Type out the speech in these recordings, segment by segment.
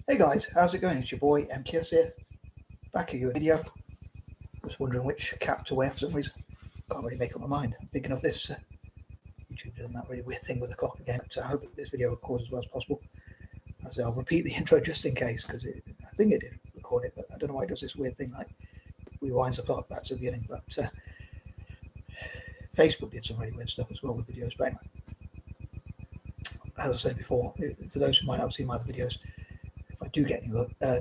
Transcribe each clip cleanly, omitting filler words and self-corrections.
Hey guys, how's it going? It's your boy M.K.S here, back at your video. Just wondering which cap to wear for some reason. Can't really make up my mind. I'm thinking of this. YouTube doing that really weird thing with the clock again. So I hope that this video records as well as possible. As I'll repeat the intro just in case, because I think it did record it, but I don't know why it does this weird thing like rewinds the clock back to the beginning. But Facebook did some really weird stuff as well with videos. But anyway, as I said before, for those who might not have seen my other videos, if I do get any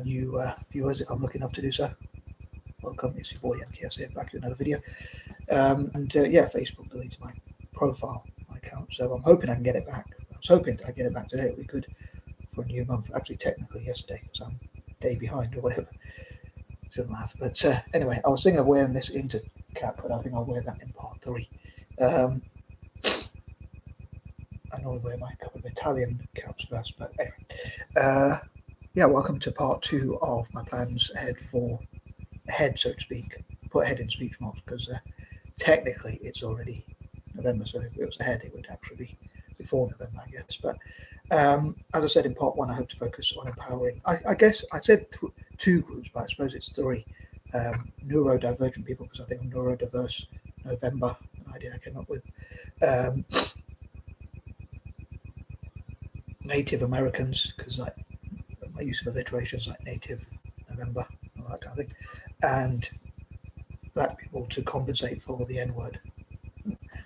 new viewers, if I'm lucky enough to do so, welcome. It's your boy M.K.S here, back to another video. Yeah, Facebook deleted my profile, my account, so I'm hoping I can get it back. I was hoping I get it back today. It'll be good for a new month. Actually, technically yesterday, because I'm a day behind or whatever. Shouldn't have. But anyway, I was thinking of wearing this into cap, but I think I'll wear that in part 3. I normally wear my couple of Italian caps first, but anyway. Yeah, welcome to part 2 of my plans ahead, so to speak. Put ahead in speech marks because technically it's already November, so if it was ahead, it would actually be before November, I guess. But as I said in part 1, I hope to focus on empowering. I guess I said 2 groups, but I suppose it's 3. Neurodivergent people, because I think I'm neurodiverse November, an idea I came up with. Native Americans, because like my use of alliteration is like Native November, all that kind of thing, and black people to compensate for the N-word.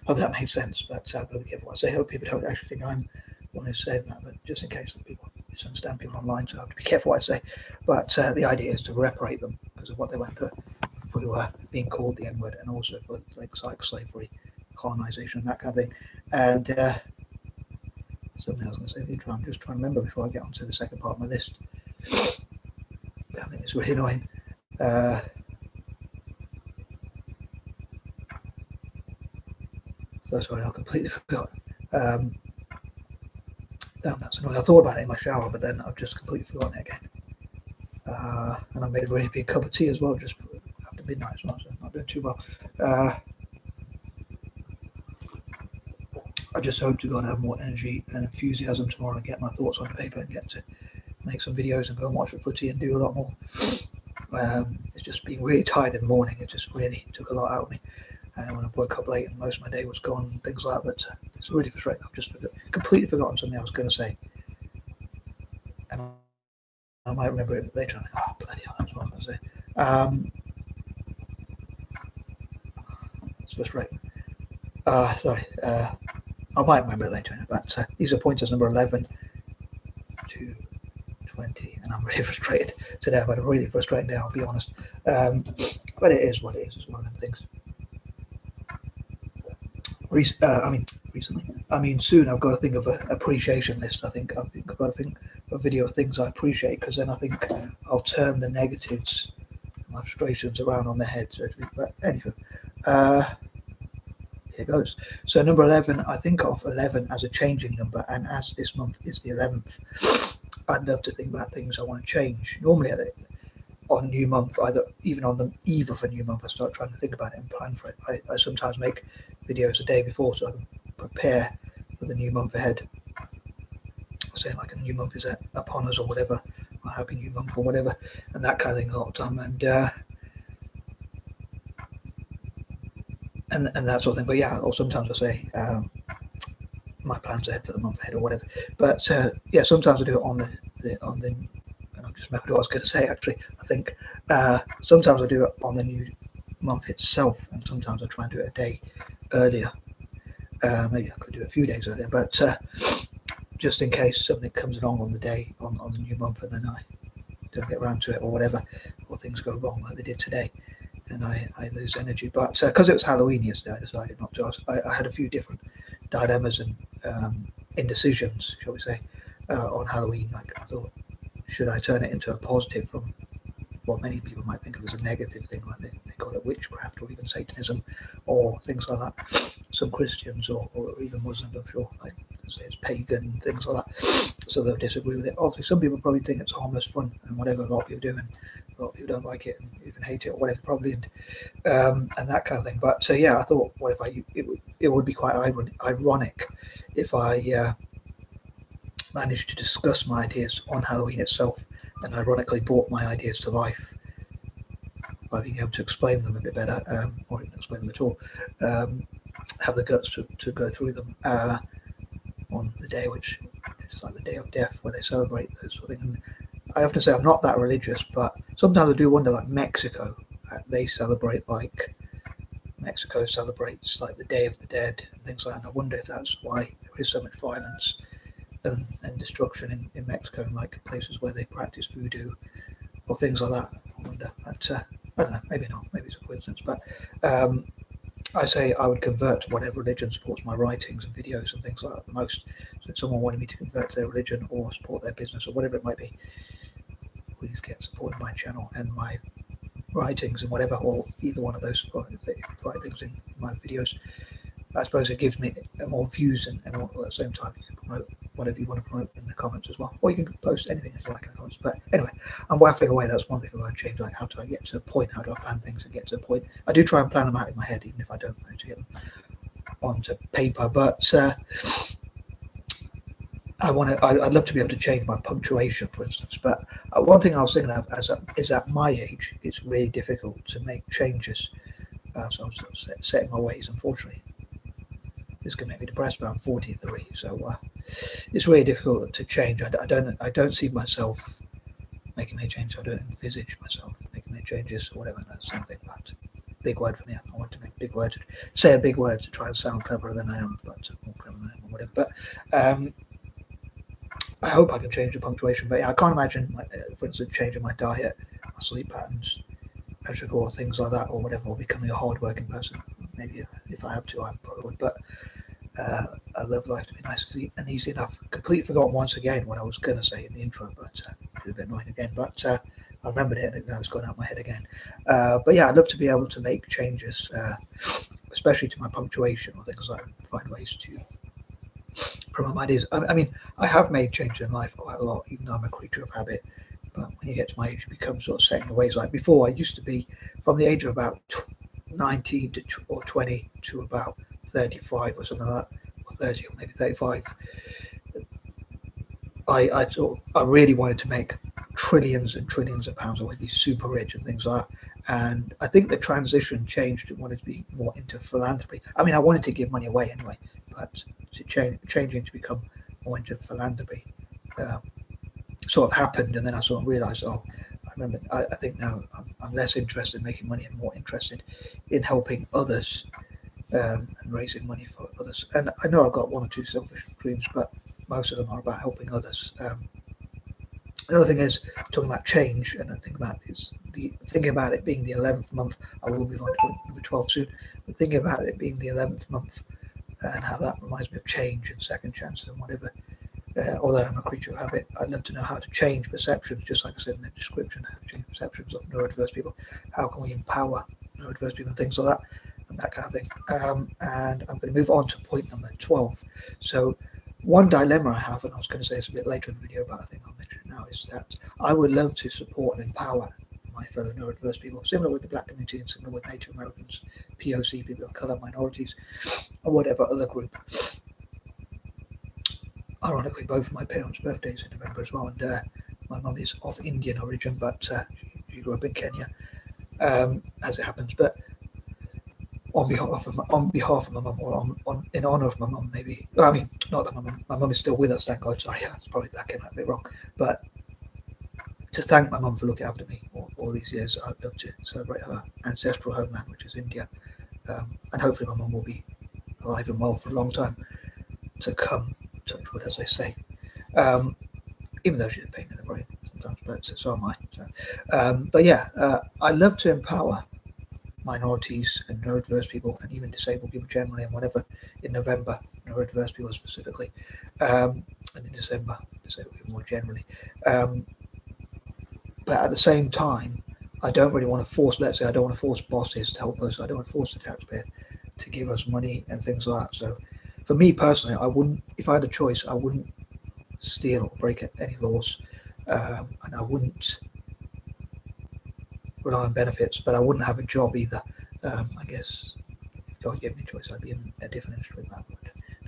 Hope that makes sense, but I'll be careful what I say. I hope people don't actually think I'm one who's saying that, but just in case people misunderstand people online, so I have to be careful what I say. But the idea is to reparate them because of what they went through for being called the N-word, and also for things like slavery, colonization, and that kind of thing. And something I was going to say in the intro, I'm just trying to remember before I get onto the second part of my list. I mean, it's really annoying. So sorry, I completely forgot. Damn, that's annoying. I thought about it in my shower, but then I've just completely forgotten it again. And I made a really big cup of tea as well, just after midnight as well, so I'm not doing too well. I just hope to God have more energy and enthusiasm tomorrow and get my thoughts on paper and get to make some videos and go and watch the footy and do a lot more. It's just being really tired in the morning. It just really took a lot out of me. And when I woke up late and most of my day was gone and things like that, but it's really frustrating. I've just completely forgotten something I was going to say. And I might remember it later. Oh, bloody hell, that's what I'm going to say. It's frustrating. Sorry. I might remember it later, but these are pointers number 11 to 20, and I'm really frustrated today. I've had a really frustrating day, I'll be honest. But it is what it is. It's one of them things. Soon I've got to think of an appreciation list. I think I've got to think of a video of things I appreciate, because then I think I'll turn the negatives, my frustrations around on their head. So but anywho, here goes. So number 11, I think of 11 as a changing number, and as this month is the 11th, I'd love to think about things I want to change. Normally on a new month, even on the eve of a new month, I start trying to think about it and plan for it. I sometimes make videos a day before so I can prepare for the new month ahead. Say like a new month is upon us or whatever, a happy new month or whatever, and that kind of thing a lot of time, and that sort of thing. But yeah, or sometimes I say my plans ahead for the month ahead or whatever. But yeah, sometimes I do it on the and I've just remembered what I was going to say actually. I think sometimes I do it on the new month itself, and sometimes I try and do it a day earlier. Maybe I could do it a few days earlier, but just in case something comes along on the day on the new month and then I don't get around to it or whatever, or things go wrong like they did today and I lose energy. But because it was Halloween yesterday, I decided not to. I had a few different dilemmas and indecisions, shall we say, on Halloween. Like I thought, should I turn it into a positive from what many people might think of as a negative thing, like they call it witchcraft or even Satanism or things like that. Some Christians or even Muslims, I'm sure, like say it's pagan, things like that. So they'll disagree with it. Obviously, some people probably think it's harmless fun and whatever. A lot of people do, and a lot of people don't like it and even hate it or whatever, probably, and that kind of thing. But so yeah, I thought, what if it would be quite ironic if I managed to discuss my ideas on Halloween itself, and ironically brought my ideas to life by being able to explain them a bit better, or even explain them at all, have the guts to go through them on the day, which is like the day of death, where they celebrate those sort of things. And I often say I'm not that religious, but sometimes I do wonder, like Mexico, they celebrate like Mexico celebrates like the Day of the Dead and things like that. And I wonder if that's why there is so much violence and destruction in Mexico, and like places where they practice voodoo or things like that. I wonder. But I don't know. Maybe not. Maybe it's a coincidence. But I say I would convert to whatever religion supports my writings and videos and things like that the most. So if someone wanted me to convert to their religion or support their business or whatever it might be, please get supporting my channel and my writings and whatever, or either one of those, or if they write things in my videos. I suppose it gives me more views and all, at the same time you can promote whatever you want to promote in the comments as well, or you can post anything if you like in the comments. But anyway, I'm waffling away. That's one thing I want to change, like how do I get to a point, how do I plan things and get to a point. I do try and plan them out in my head, even if I don't manage to get them onto paper, but I'd love to be able to change my punctuation, for instance. But one thing I was thinking of is at my age, it's really difficult to make changes. So I'm sort of setting my ways, unfortunately. This can make me depressed, but I'm 43, so it's really difficult to change. I don't see myself making any changes. I don't envisage myself making any changes or whatever. That's something, but big word for me. I want to make a big word, say a big word to try and sound cleverer than I am, but more clever than I am or whatever. But I hope I can change the punctuation. But yeah, I can't imagine, for instance, changing my diet, my sleep patterns, or things like that, or whatever, or becoming a hard-working person. Maybe if I have to, I probably would. But I love life to be nice and easy enough. Completely forgotten once again what I was going to say in the intro, but it's a bit annoying again. But I remembered it, and now it's gone out of my head again. But yeah, I'd love to be able to make changes, especially to my punctuation or things like that. Find ways to promote my ideas. I mean, I have made changes in life quite a lot, even though I'm a creature of habit. But when you get to my age, you become sort of set in your ways. Like before, I used to be from the age of about 19 or 20 to about 35 or something like that, or 30 or maybe 35. I really wanted to make trillions and trillions of pounds. I wanted to be super rich and things like that. And I think the transition changed. I wanted to be more into philanthropy. I mean, I wanted to give money away anyway, but changing to become more into philanthropy sort of happened. And then I sort of realized, I think now I'm less interested in making money and more interested in helping others and raising money for others. And I know I've got one or two selfish dreams, but most of them are about helping others. Another thing is talking about change, and I think about thinking about it being the 11th month. I will move on to number 12 soon, but thinking about it being the 11th month and how that reminds me of change and second chances and whatever. Although I'm a creature of habit, I'd love to know how to change perceptions, just like I said in the description, how to change perceptions of neurodiverse people. How can we empower neurodiverse people and things like that, and that kind of thing. And I'm going to move on to point number 12. So one dilemma I have, and I was going to say this a bit later in the video, but I think I'll mention it now, is that I would love to support and empower my fellow neurodiverse people, similar with the Black community and similar with Native Americans, POC, people of colour, minorities, or whatever other group. Ironically, both of my parents' birthdays in November as well, and my mum is of Indian origin, but she grew up in Kenya, as it happens. But on behalf of my mum, or in honour of my mum, maybe. Well, I mean, not that my mum is still with us, thank God. Sorry, probably that came out a bit wrong. But to thank my mum for looking after me all these years, I'd love to celebrate her ancestral homeland, which is India, and hopefully my mum will be alive and well for a long time to come. Touch wood, as they say. Even though she's a pain in the brain sometimes, but so am I. So, but yeah, I love to empower minorities and neurodiverse people, and even disabled people generally, and whatever. In November, neurodiverse people specifically, and in December, disabled people more generally. But at the same time, I don't really want to force. Let's say I don't want to force bosses to help us. I don't want to force the taxpayer to give us money and things like that. So, for me personally, I wouldn't. If I had a choice, I wouldn't steal or break any laws, and I wouldn't rely on benefits, but I wouldn't have a job either. I guess if God gave me a choice, I'd be in a different industry.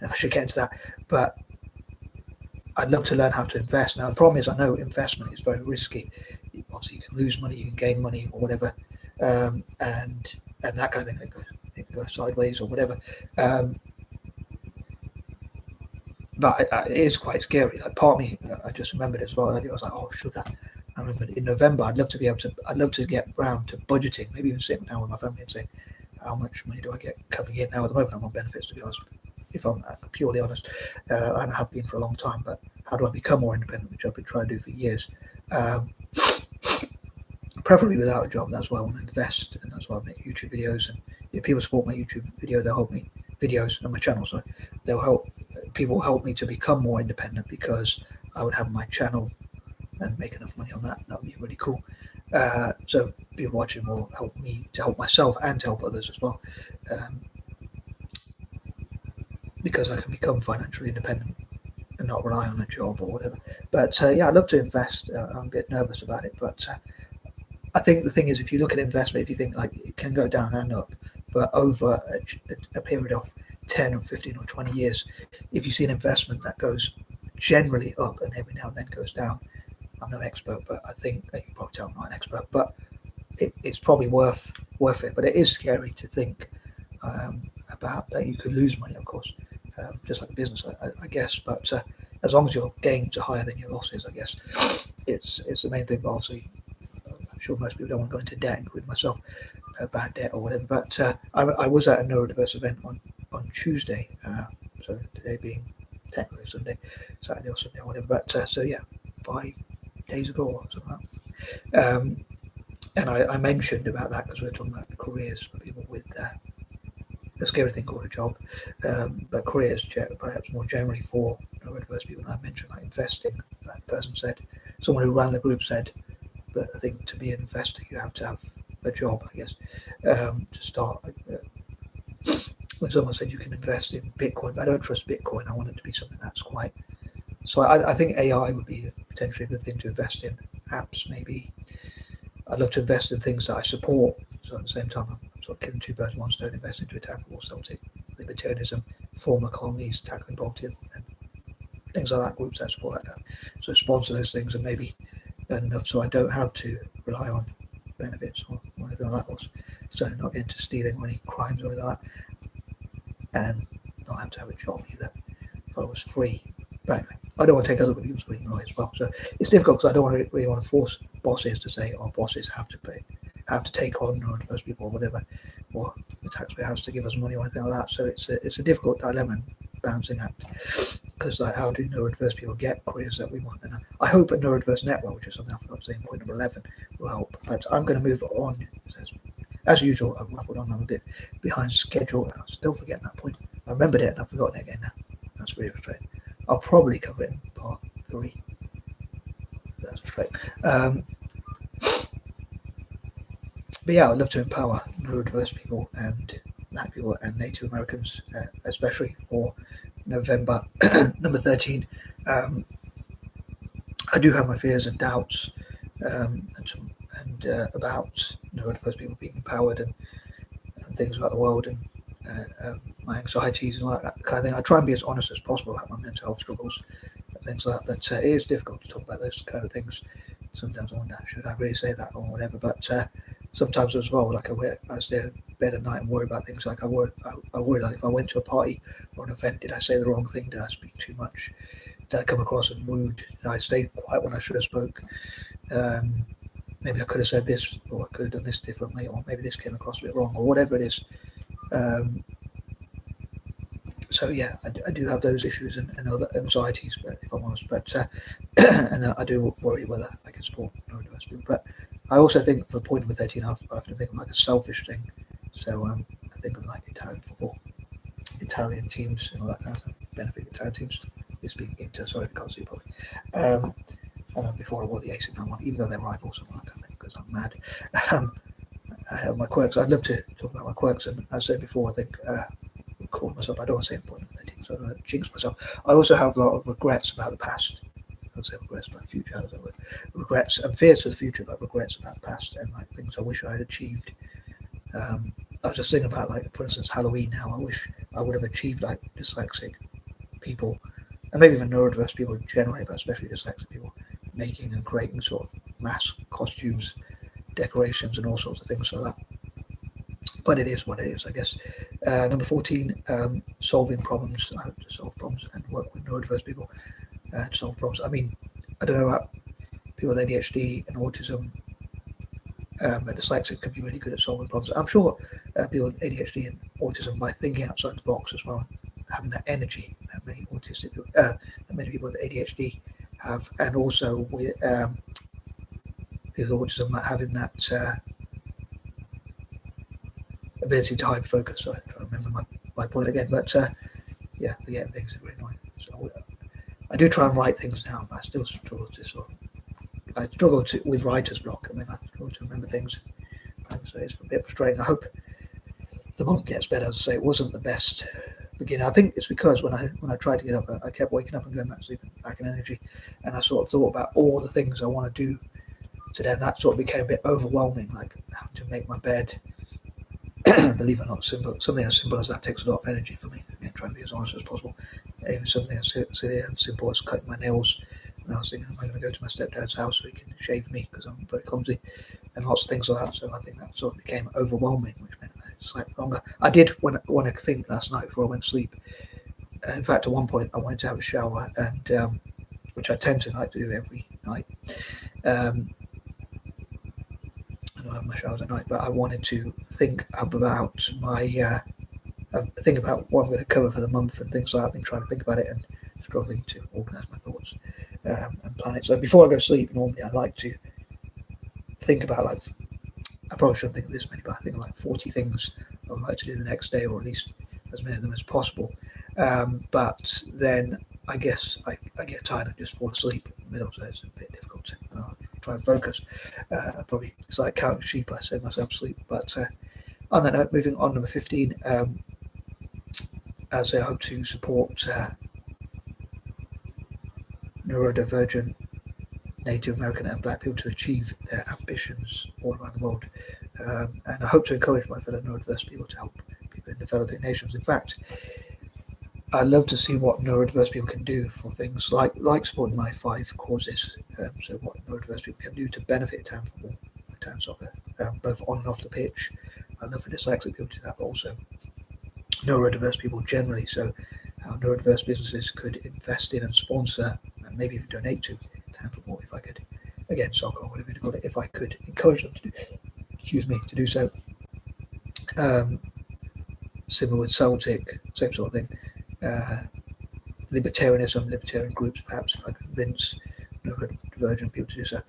I should get into that, but I'd love to learn how to invest. Now the problem is I know investment is very risky. Obviously you can lose money, you can gain money or whatever, and that kind of thing. It can go sideways or whatever. But it is quite scary. Like part of me, I just remembered as well. I was like, oh, sugar. I remember in November, I'd love to get round to budgeting, maybe even sitting down with my family and saying, how much money do I get coming in? Now at the moment, I'm on benefits, to be honest. If I'm purely honest, and I have been for a long time. But how do I become more independent, which I've been trying to do for years? Preferably without a job. That's why I want to invest, and that's why I make YouTube videos. And if people support my YouTube video, they'll help me. Videos on my channel, so they'll help. People will help me to become more independent because I would have my channel and make enough money on that. That would be really cool. So people watching will help me to help myself and to help others as well, because I can become financially independent and not rely on a job or whatever. But yeah, I'd love to invest. I'm a bit nervous about it, but I think the thing is, if you look at investment, if you think like it can go down and up, but over a period of 10 or 15 or 20 years, if you see an investment that goes generally up and every now and then goes down, I'm no expert, but I think you can probably tell I'm not an expert, but it's probably worth it. But it is scary to think about that you could lose money, of course, just like business, I guess. But as long as your gains are higher than your losses, I guess it's the main thing. But obviously, I'm sure most people don't want to go into debt, including myself, bad debt or whatever. But I was at a NeuroDIVERSE event on Tuesday, so today being technically Sunday, Saturday or Sunday or whatever. But so yeah, 5 days ago or something like that. And I mentioned about that because we were talking about careers for people with a scary thing called a job, but careers perhaps more generally for neurodiverse people. I mentioned like investing. That person said, someone who ran the group said, but I think to be an investor you have to have a job, I guess, to start. When someone said you can invest in Bitcoin, but I don't trust Bitcoin. I want it to be something that's quite. So I think AI would be potentially a good thing to invest in. Apps, maybe. I'd love to invest in things that I support. So at the same time, I'm sort of killing two birds with one stone, invest into attack for Celtic libertarianism, former colonies, tackling poverty, and things like that, groups that support like that. So sponsor those things and maybe earn enough so I don't have to rely on benefits or anything like that. So not get into stealing or any crimes or anything like that. And not have to have a job either. If I was free. But anyway, I don't want to take other people's freedom away as well. So it's difficult because I don't really want to force bosses to say, oh, bosses have to take on neurodiverse people or whatever, or the taxpayer has to give us money or anything like that. So it's a difficult dilemma and balancing act, because like, how do neurodiverse people get careers that we want? And I hope a neurodiverse network, which is something I forgot to say in point number 11, will help. But I'm going to move on. As usual, I've ruffled on. I'm a bit behind schedule, and I'm still forgetting that point. I remembered it, and I've forgotten it again now. That's really frustrating. I'll probably cover it in part 3. That's frustrating. But yeah, I'd love to empower neurodiverse people and Black people and Native Americans, especially for November number 13. I do have my fears and doubts about neurodiverse people being empowered and things about the world and my anxieties and all that kind of thing. I try and be as honest as possible about my mental health struggles and things like that, but it is difficult to talk about those kind of things. Sometimes I wonder, should I really say that or whatever, but sometimes as well, like I stay in bed at night and worry about things like I worry like if I went to a party or an event, did I say the wrong thing? Did I speak too much? Did I come across as rude? Did I stay quiet when I should have spoke? Maybe I could have said this, or I could have done this differently, or maybe this came across a bit wrong, or whatever it is. So yeah, I do have those issues and other anxieties, but if I'm honest, but and I do worry whether I can support neurodiverse people. But I also think for point number 13, I have to think of like a selfish thing. So I think of like Italian football, Italian teams, and all that kind of stuff. Benefit Italian teams. This being Inter, sorry, I can't see probably. Before I wore the AC Milan one, even though they're rivals, I'm like that because I'm mad. I have my quirks. I'd love to talk about my quirks, and as I said before, I think record myself. I don't want to say point number 13, so I don't want to jinx myself. I also have a lot of regrets about the past. I don't say regrets about the future. How does that work? Regrets and fears for the future, but regrets about the past and like things I wish I had achieved. I was just thinking about, like, for instance, Halloween. How I wish I would have achieved like dyslexic people and maybe even neurodiverse people generally, but especially dyslexic people, making and creating sort of mass costumes, decorations, and all sorts of things like that. But it is what it is, I guess. Number 14, solving problems. I hope to solve problems and work with neurodiverse people to solve problems. I mean, I don't know about people with ADHD and autism, but dyslexic can be really good at solving problems. I'm sure people with ADHD and autism, by thinking outside the box as well, having that energy that many autistic, that many people with ADHD have, and also with people with autism, like having that ability to hyper focus. Sorry, I'm trying to remember my point again, but yeah, forgetting things is really annoying. So I do try and write things down, but I still struggle to with writer's block, and then I struggle to remember things. So it's a bit frustrating. I hope the month gets better. As I say, it wasn't the best beginning. I think it's because when I tried to get up, I kept waking up and going back to sleep and lacking energy, and I sort of thought about all the things I want to do today, and that sort of became a bit overwhelming, like having to make my bed. Believe it or not, something as simple as that takes a lot of energy for me. Again, trying to be as honest as possible. Even something as silly and simple as cutting my nails. And I was thinking, am I going to go to my stepdad's house so he can shave me because I'm very clumsy, and lots of things like that. So I think that sort of became overwhelming, which meant I slept longer. I did want to think last night before I went to sleep. In fact, at one point I wanted to have a shower, and which I tend to like to do every night. I don't have my showers at night, but I wanted to think about think about what I'm going to cover for the month and things like that. I've been trying to think about it and struggling to organise my thoughts and plan it. So before I go to sleep, normally I like to think about, like, I probably shouldn't think of this many, but I think of like 40 things I would like to do the next day, or at least as many of them as possible. But then I guess I get tired and just fall asleep in the middle, so it's a bit difficult to try and focus. Probably it's like counting sheep. I save myself sleep. But on that note, moving on, number 15. As I hope to support neurodivergent Native American and Black people to achieve their ambitions all around the world, and I hope to encourage my fellow neurodiverse people to help people in developing nations. In fact, I'd love to see what neurodiverse people can do for things like supporting my 5 causes. So what neurodiverse people can do to benefit town football, town soccer, both on and off the pitch. I'd love for dyslexic people to do that, but also neurodiverse people generally. So how neurodiverse businesses could invest in and sponsor and maybe even donate to town football, if I could. Again, soccer or whatever you call it, if I could encourage them to do so. Similar with Celtic, same sort of thing. Libertarian groups, perhaps, if I could convince neurodivergent people to do so.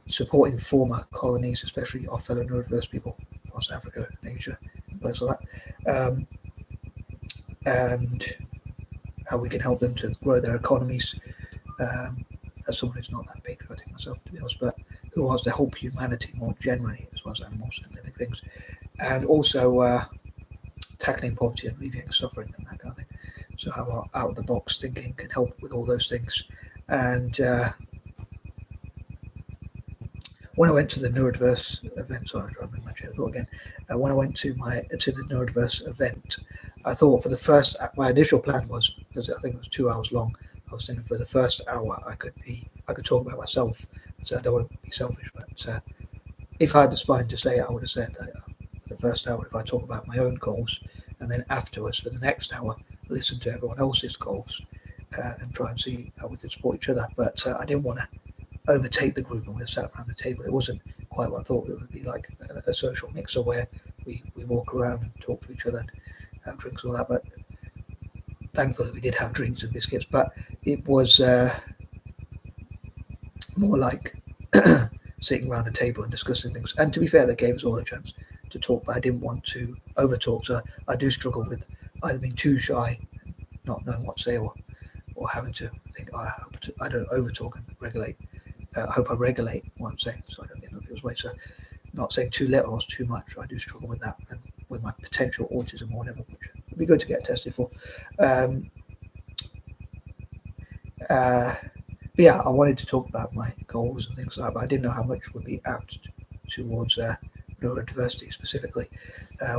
Supporting former colonies, especially our fellow neurodiverse people across Africa and Asia and places like that. And how we can help them to grow their economies. As someone who's not that patriotic myself, to be honest, but who wants to help humanity more generally, as well as animals and living things. And also tackling poverty and alleviating suffering and that kind of thing. So how our out-of-the-box thinking can help with all those things. And when I went to the neurodiverse event, sorry, I'm trying to remember my chain of thought again. When I went to the neurodiverse event, I thought for the first, my initial plan was, because I think it was 2 hours long, I was thinking for the first hour I could talk about myself. So I don't want to be selfish, but if I had the spine to say it, I would have said that for the first hour, if I talk about my own goals, and then afterwards for the next hour, listen to everyone else's goals and try and see how we could support each other. But I didn't want to overtake the group and we sat around the table. It wasn't quite what I thought it would be, like a social mixer where we walk around and talk to each other and have drinks and all that. But thankfully we did have drinks and biscuits, but it was more like sitting around a table and discussing things. And to be fair, they gave us all a chance to talk, but I didn't want to over talk. So I do struggle with either being too shy, not knowing what to say, or having to think, I don't over talk and regulate. I hope I regulate what I'm saying so I don't get in other people's way. So not saying too little or too much. I do struggle with that, and with my potential autism or whatever, which would be good to get tested for. But yeah, I wanted to talk about my goals and things like that, but I didn't know how much would be apt towards neurodiversity specifically,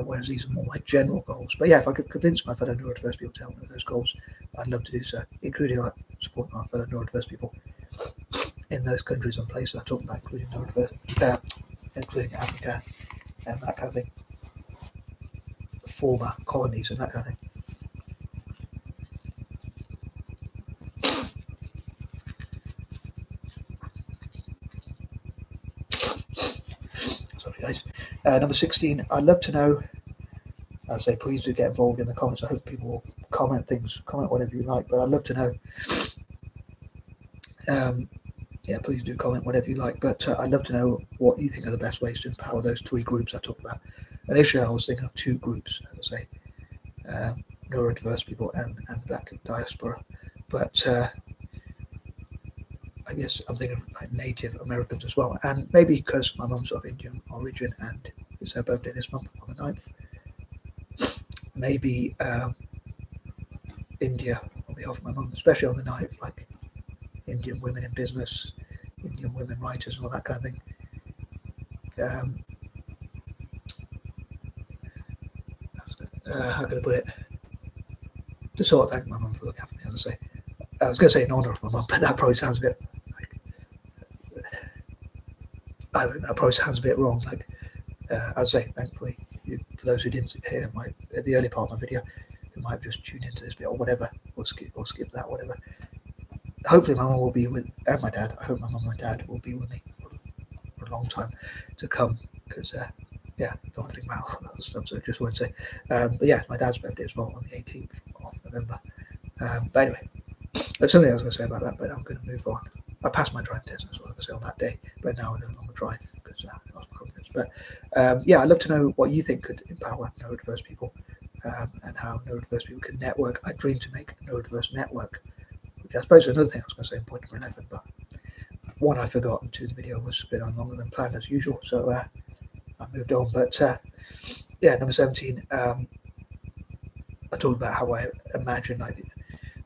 whereas these are more like general goals. But yeah, if I could convince my fellow neurodiverse people to help me with those goals, I'd love to do so, including like supporting our fellow neurodiverse people in those countries and places I talked about, including including Africa and that kind of thing, former colonies and that kind of thing. Sorry guys. Number 16, I'd love to know, I say please do get involved in the comments. I hope people will comment whatever you like, but I'd love to know, yeah, please do comment whatever you like, but I'd love to know what you think are the best ways to empower those 3 groups I talked about. Initially I was thinking of 2 groups, as I say, neurodiverse people and black diaspora, but I guess I'm thinking of like Native Americans as well, and maybe because my mum's of Indian origin and it's her birthday this month on the 9th, maybe India on behalf of my mum, especially on the 9th, like Indian women in business, Indian women writers and all that kind of thing. How can I put it? Just sort of thank my mum for looking after me, as I say. I was going to say in honour of my mum, but that probably sounds a bit like, I think that probably sounds a bit wrong. Like, as I say, thankfully, for those who didn't hear at the early part of my video, who might have just tuned into this bit or whatever, or skip that, whatever. Hopefully my mum will be with, and my dad, I hope my mum and my dad will be with me for a long time to come, because yeah, don't want to think about all that stuff, so I just won't say. But yeah, it's my dad's birthday as well on the 18th of November. But anyway, there's something I was going to say about that, but I'm going to move on. I passed my driving test, that's what I was going to say on that day, but now I no longer drive because I lost my confidence. But yeah, I'd love to know what you think could empower neurodiverse people and how neurodiverse people can network. I dream to make a neurodiverse network, which I suppose is another thing I was going to say in point number 11, but one I forgot, and 2, the video was a bit on longer than planned as usual, so I moved on. But yeah, number 17, I talked about how I imagine, like,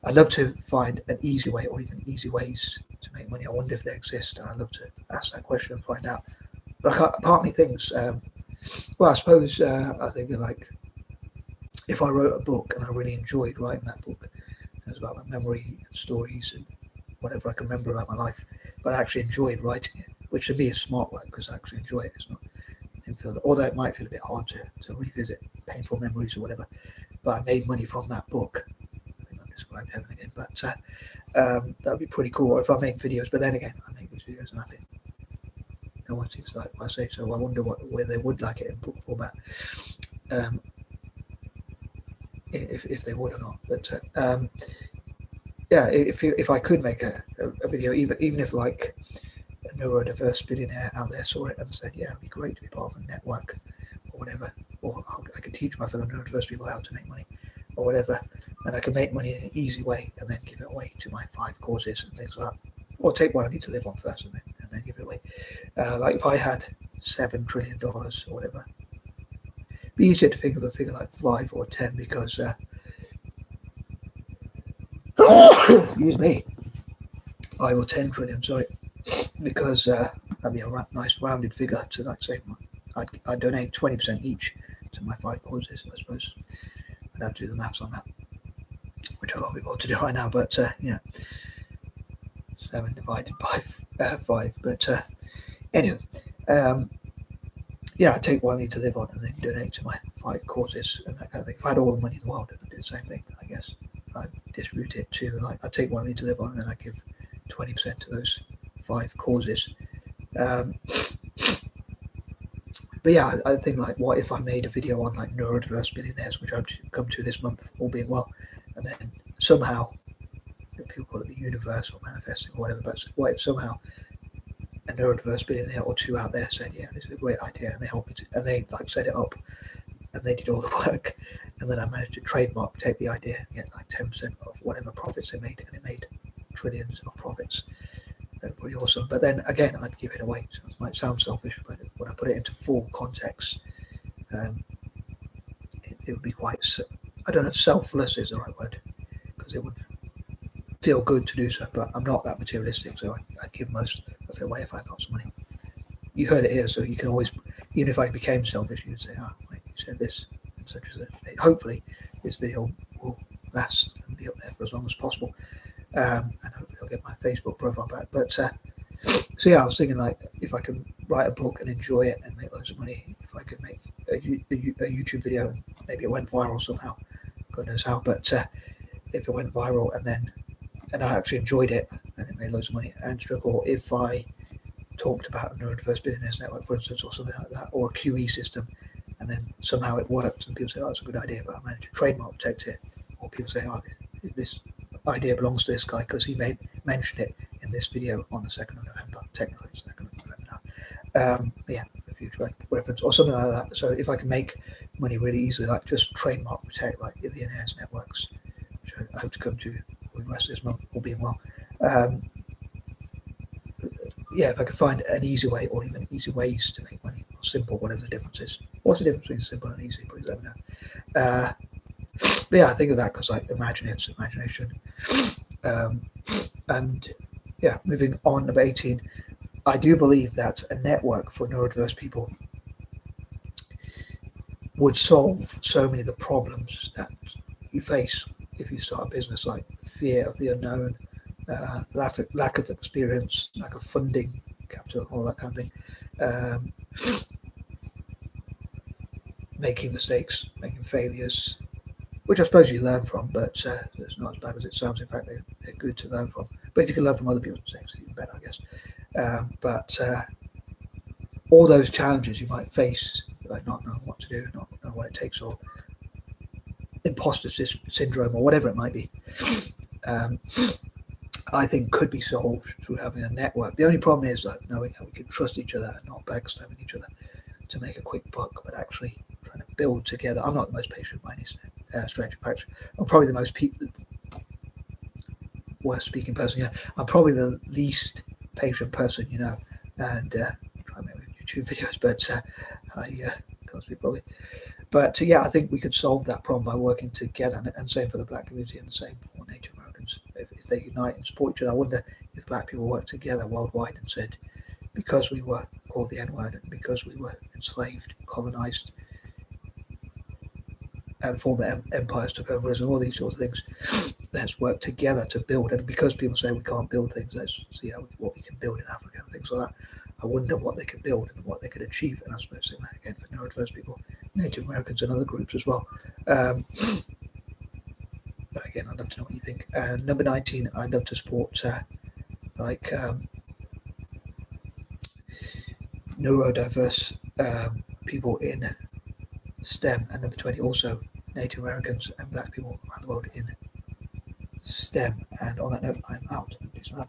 I'd love to find an easy way or even easy ways to make money. I wonder if they exist, and I'd love to ask that question and find out. But part of me thinks, well, I suppose I think like if I wrote a book and I really enjoyed writing that book, it was about my memory and stories and whatever I can remember about my life, but I actually enjoyed writing it, which to me is smart work because I actually enjoy it. It's not, although it might feel a bit hard to revisit painful memories or whatever, but I made money from that book. I think I've described heaven again, but that would be pretty cool. Or if I make videos, but then again, I make these videos and I think no one seems to like what I say, so I wonder where they would like it in book format, if they would or not. But yeah, if I could make a video, even if like a neurodiverse billionaire out there saw it and said, yeah, it'd be great to be part of a network or whatever, or I could teach my fellow neurodiverse people how to make money or whatever, and I could make money in an easy way and then give it away to my 5 causes and things like that, or take what I need to live on first and then give it away. Like if I had $7 trillion or whatever, it'd be easier to think of a figure like 5 or 10 because excuse me, 5 or 10 trillion, sorry, because that'd be a nice rounded figure to, like, say, I'd donate 20% each to my 5 causes, I suppose. I'd have to do the maths on that, which I can't be bothered to do right now, but yeah, 7 divided by 5, but anyway, yeah, I'd take what I need to live on and then donate to my 5 causes and that kind of thing. If I had all the money in the world, I'd do the same thing, I guess. I'd distribute it to, like, I'd take what I need to live on and then I'd give 20% to those 5 causes. But yeah, I think, like, what if I made a video on, like, neurodiverse billionaires, which I hope to come to this month, all being well, and then somehow, people call it the universe or manifesting or whatever, but what if somehow a neurodiverse billionaire or 2 out there said, yeah, this is a great idea, and they helped me to, and they, like, set it up, and they did all the work, and then I managed to trademark, take the idea, and get like 10% of whatever profits they made, and it made trillions of profits. That's pretty awesome. But then again, I'd give it away, so it might sound selfish, but when I put it into full context, it would be quite, I don't know if selfless is the right word, because it would feel good to do so, but I'm not that materialistic, so I'd give most of it away if I had lots of money. You heard it here, so you can always even if I became selfish, you'd say, wait, you said this, and such as that. Hopefully, this video will last and be up there for as long as possible, and hopefully I'll get my Facebook profile back. But so yeah, I was thinking, like, if I could write a book and enjoy it and make loads of money, if I could make a YouTube video and maybe it went viral somehow, God knows how, but if it went viral and I actually enjoyed it and it made loads of money, or if I talked about a neurodiverse business network, for instance, or something like that, or a QE system, and then somehow it worked and people say, that's a good idea, but I managed to trademark protect it, or people say, this idea belongs to this guy because he mentioned it in this video on the 2nd of November, technically it's 2nd of November now, a future reference or something like that. So if I can make money really easily, like just trademark protect, like the NS networks, which I hope to come to the rest of this month, all being well. If I could find an easy way, or even easy ways to make money, or simple, whatever the difference is. What's the difference between simple and easy? Please let me know. But yeah, I think of that because, like, imagination. Moving on, number 18, I do believe that a network for neurodiverse people would solve so many of the problems that you face if you start a business, like the fear of the unknown, lack of experience, lack of funding, capital, all that kind of thing, making mistakes, making failures, which I suppose you learn from, but it's not as bad as it sounds. In fact, they're good to learn from. But if you can learn from other people's mistakes, it's even better, I guess. But all those challenges you might face, like not knowing what to do, not knowing what it takes, or imposter syndrome, or whatever it might be, I think could be solved through having a network. The only problem is, like, knowing how we can trust each other and not backstabbing each other to make a quick buck, but actually trying to build together. I'm not the most patient by any stretch. In fact, I'm probably the most worst speaking person. Yeah, I'm probably the least patient person, and try to make YouTube videos, but I can't speak probably. But I think we could solve that problem by working together, and same for the Black community, and the same for Native Americans. If they unite and support each other, I wonder if Black people work together worldwide and said, because we were called the N-word, and because we were enslaved, colonized, and former empires took over us, and all these sorts of things, let's work together to build. And because people say we can't build things, let's see what we can build in Africa and things like that. I wonder what they could build and what they could achieve. And I suppose same again for neurodiverse people, Native Americans, and other groups as well. But again, I'd love to know what you think. And number 19, I'd love to support neurodiverse people in STEM. And number 20, also Native Americans and Black people around the world in STEM. And on that note, I'm out. Peace and love.